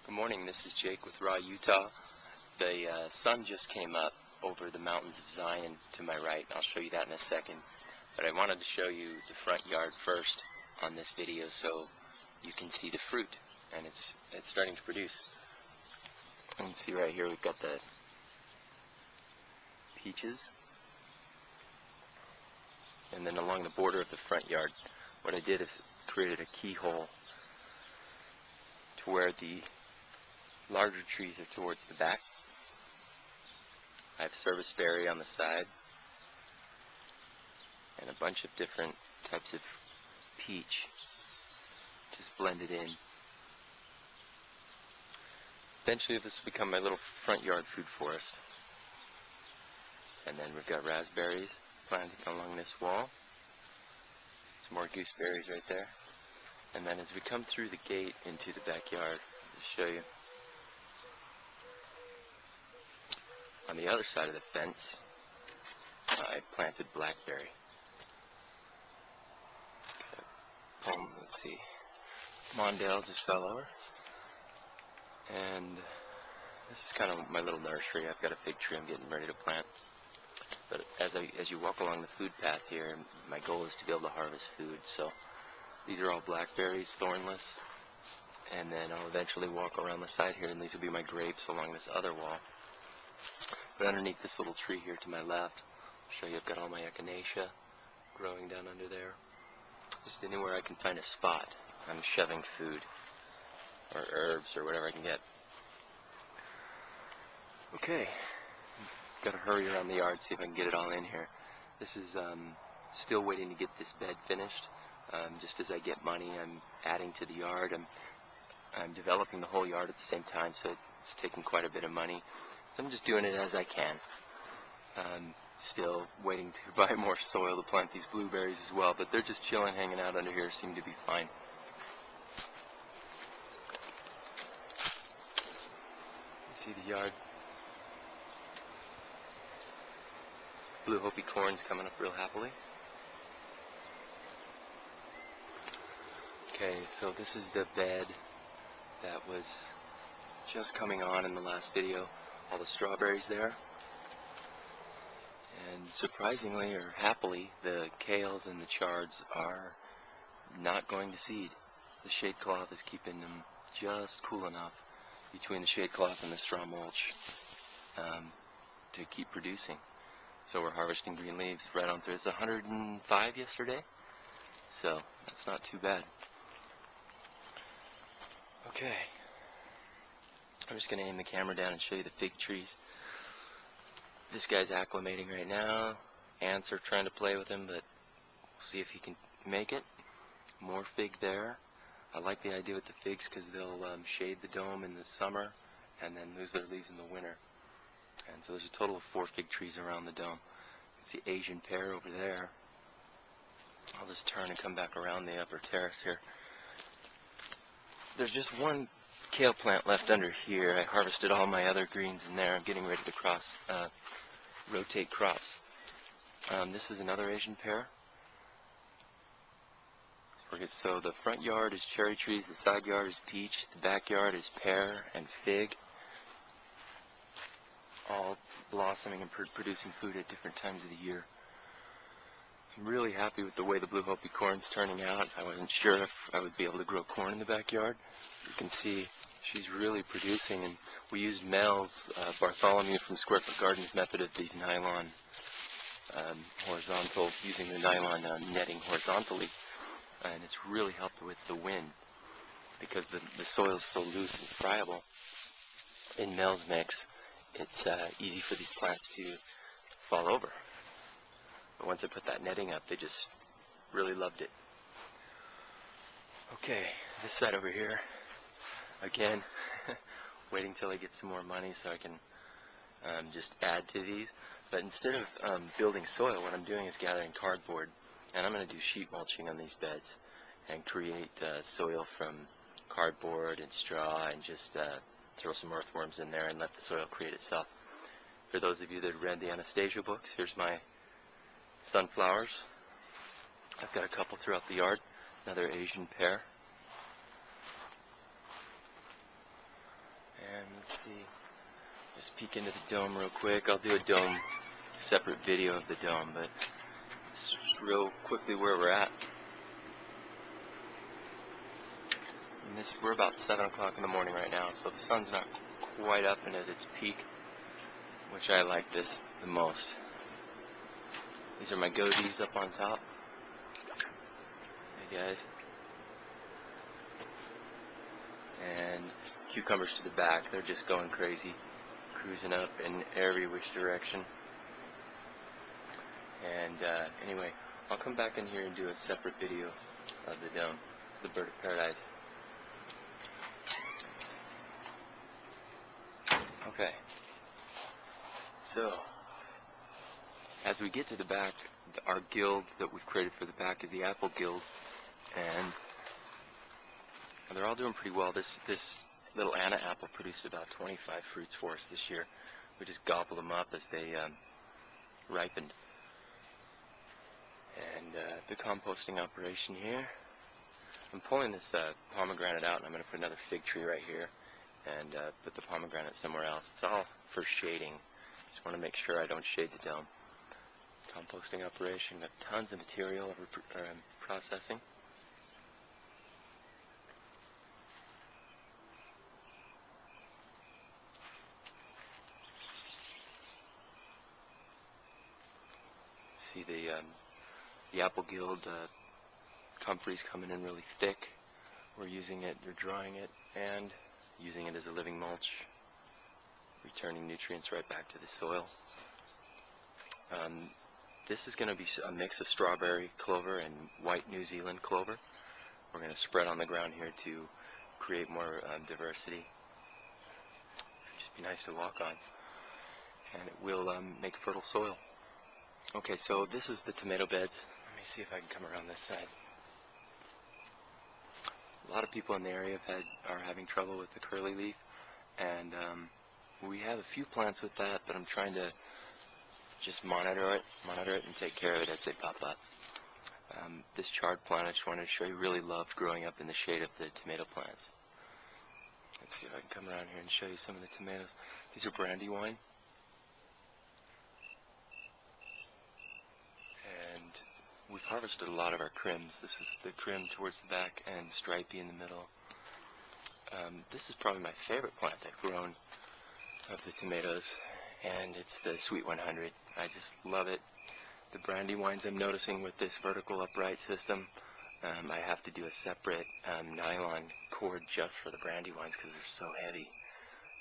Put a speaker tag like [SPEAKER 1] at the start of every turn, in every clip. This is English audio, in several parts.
[SPEAKER 1] Good morning, this is Jake with Rawutah. The sun just came up over the mountains of Zion to my right, and I'll show you that in a second. But I wanted to show you the front yard first on this video so you can see the fruit, and it's starting to produce. You can see right here we've got the peaches, and then along the border of the front yard, what I did is created a keyhole to where the larger trees are towards the back. I have serviceberry on the side and a bunch of different types of peach just blended in. Eventually this will become my little front yard food forest. And then we've got raspberries planted along this wall. Some more gooseberries right there. And then as we come through the gate into the backyard, I'll show you. On the other side of the fence, I planted blackberry. Let's see, Mondale just fell over. And this is kind of my little nursery. I've got a fig tree I'm getting ready to plant. But as you walk along the food path here, my goal is to be able to harvest food. So these are all blackberries, thornless. And then I'll eventually walk around the side here, and these will be my grapes along this other wall. But underneath this little tree here to my left, I'll show you I've got all my echinacea growing down under there. Just anywhere I can find a spot, I'm shoving food or herbs or whatever I can get. Okay, got to hurry around the yard, see if I can get it all in here. This is still waiting to get this bed finished. Just as I get money, I'm adding to the yard. I'm developing the whole yard at the same time, so it's taking quite a bit of money. I'm just doing it as I can. Still waiting to buy more soil to plant these blueberries as well, but they're just chilling, hanging out under here, seem to be fine. You see the yard. Blue Hopi corn's coming up real happily. Okay, so this is the bed that was just coming on in the last video. All the strawberries there. And surprisingly, or happily, the kales and the chards are not going to seed. The shade cloth is keeping them just cool enough between the shade cloth and the straw mulch to keep producing. So we're harvesting green leaves right on through. It's 105 yesterday, so that's not too bad. Okay, I'm just going to aim the camera down and show you the fig trees. This guy's acclimating right now. Ants are trying to play with him, but we'll see if he can make it. More fig there. I like the idea with the figs because they'll shade the dome in the summer and then lose their leaves in the winter. And so there's a total of 4 fig trees around the dome. It's the Asian pear over there. I'll just turn and come back around the upper terrace here. There's just one kale plant left under here. I harvested all my other greens in there. I'm getting ready to rotate crops. This is another Asian pear. So the front yard is cherry trees, the side yard is peach, the backyard is pear and fig, all blossoming and producing food at different times of the year. I'm really happy with the way the Blue Hopi corn's turning out. I wasn't sure if I would be able to grow corn in the backyard. You can see she's really producing, and we used Mel's Bartholomew from Square Foot Gardens method of these nylon horizontal, using the nylon netting horizontally, and it's really helped with the wind because the soil is so loose and friable. In Mel's mix, it's easy for these plants to fall over. But once I put that netting up, they just really loved it. Okay, this side over here, again, waiting till I get some more money so I can just add to these. But instead of building soil, what I'm doing is gathering cardboard, and I'm going to do sheet mulching on these beds and create soil from cardboard and straw, and just throw some earthworms in there and let the soil create itself. For those of you that read the Anastasia books, here's my sunflowers. I've got a couple throughout the yard. Another Asian pear. Let's see. Just peek into the dome real quick. I'll do a dome, separate video of the dome, but just real quickly where we're at. And we're about 7 o'clock in the morning right now, so the sun's not quite up and at its peak, which I like this the most. These are my goatees up on top. Hey guys. And cucumbers to the back, they're just going crazy, cruising up in every which direction. And anyway, I'll come back in here and do a separate video of the dome, the bird of paradise. Okay, so as we get to the back, our guild that we've created for the back is the apple guild, and they're all doing pretty well. This little Anna apple produced about 25 fruits for us this year. We just gobbled them up as they ripened. And the composting operation here, I'm pulling this pomegranate out, and I'm going to put another fig tree right here and put the pomegranate somewhere else. It's all for shading. Just want to make sure I don't shade the dome. Composting operation, got tons of material we're processing. See the apple guild comfrey's coming in really thick. We're using it, they're drying it, and using it as a living mulch, returning nutrients right back to the soil. This is going to be a mix of strawberry clover and white New Zealand clover. We're going to spread on the ground here to create more diversity. Just be nice to walk on, and it will make fertile soil. Okay, so this is the tomato beds. Let me see if I can come around this side. A lot of people in the area are having trouble with the curly leaf, and we have a few plants with that, but I'm trying to just monitor it and take care of it as they pop up. This chard plant, I just wanted to show you, really loved growing up in the shade of the tomato plants. Let's see if I can come around here and show you some of the tomatoes. These are brandywine. And we've harvested a lot of our crims. This is the crim towards the back and stripey in the middle. This is probably my favorite plant I've grown of the tomatoes, and it's the Sweet 100. I just love it. The brandywines, I'm noticing with this vertical upright system, I have to do a separate nylon cord just for the brandywines because they're so heavy.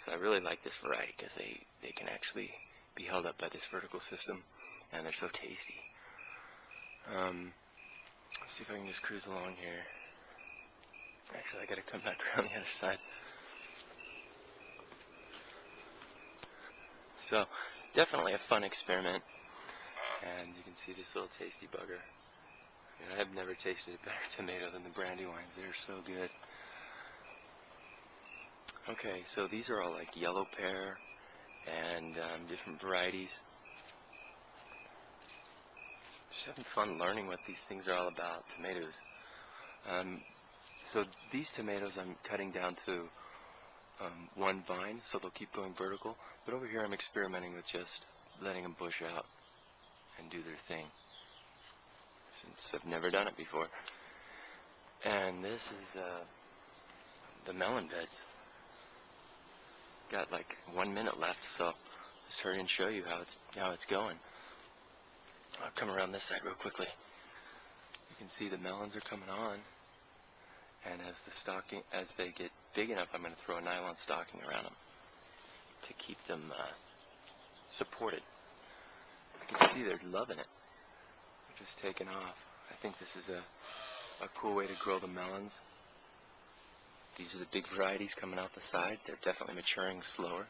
[SPEAKER 1] So I really like this variety because they can actually be held up by this vertical system, and they're so tasty. Let's see if I can just cruise along here. Actually, I gotta come back around the other side. So, definitely a fun experiment. And you can see this little tasty bugger. I have never tasted a better tomato than the brandywines. They're so good. Okay, so these are all like yellow pear and different varieties. Just having fun learning what these things are all about, tomatoes. So these tomatoes I'm cutting down to one vine, so they'll keep going vertical. But over here I'm experimenting with just letting them bush out and do their thing, since I've never done it before. And this is the melon beds. Got like 1 minute left, so just hurry and show you how it's going. I'll come around this side real quickly. You can see the melons are coming on, and as they get big enough, I'm going to throw a nylon stocking around them to keep them supported. You can see they're loving it. They're just taking off. I think this is a cool way to grow the melons. These are the big varieties coming out the side. They're definitely maturing slower.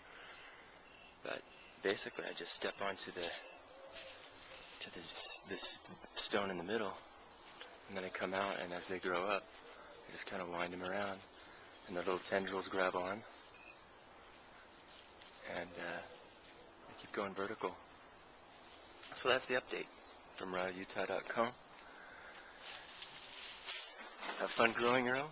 [SPEAKER 1] But basically, I just step onto this stone in the middle, and then I come out, and as they grow up, I just kind of wind them around, and the little tendrils grab on, and they keep going vertical. So that's the update from Rawutah.com. Have fun growing your own.